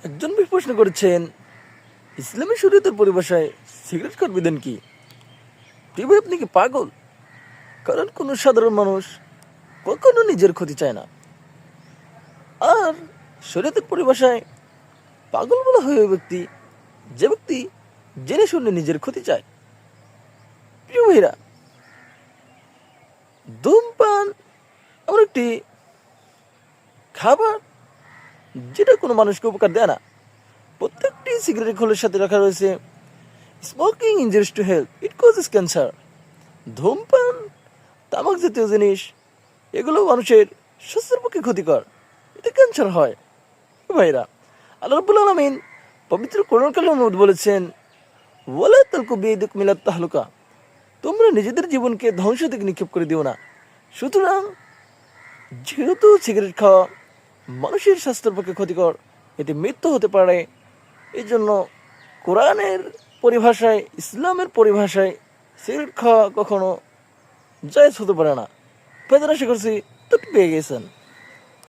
একজন ভাই প্রশ্ন করেছেন, ইসলামী শরীয়তের পরিভাষায় সিগারেট খাওয়ার বিধান কি? ভাই, আপনি কি পাগল? কারণ কোনো সাধারণ মানুষ কখনো নিজের ক্ষতি চায় না। আর শরীয়তের পরিভাষায় পাগল বলা হয় ওই ব্যক্তি যে ব্যক্তি জেনে শুনে নিজের ক্ষতি চায়। প্রিয় ভাইরা, ধূমপান এমন একটি খাবার যেটা কোনো মানুষকে উপকার দেয় না। প্রত্যেকটি সিগারেট খোলের সাথে রাখা রয়েছে smoking ইনজুরিস to health, it causes cancer. ধূমপান, তামাক জাতীয় জিনিস, এগুলো মানুষের স্বাস্থ্যের পক্ষে ক্ষতিকর, এতে ক্যান্সার হয়। ভাইরা, আল্লাহ রাব্বুল আলামিন পবিত্র কোরআন কালামের মধ্যে বলেছেন, ওয়ালা তালকু বিয়াদিকুম ইলা তাহলুকা, তোমরা নিজেদের জীবনকে ধ্বংস থেকে নিক্ষেপ করে দিও না। সুতরাং যেহেতু সিগারেট খাওয়া মানুষের স্বাস্থ্যের পক্ষে ক্ষতিকর, এতে মৃত্যু হতে পারে, এই জন্য কোরআনের পরিভাষায়, ইসলামের পরিভাষায় সিগারেট খাওয়া কখনো জায়েজ হতে পারে না। ফেদার আশা করছি তো পেয়ে গেছেন।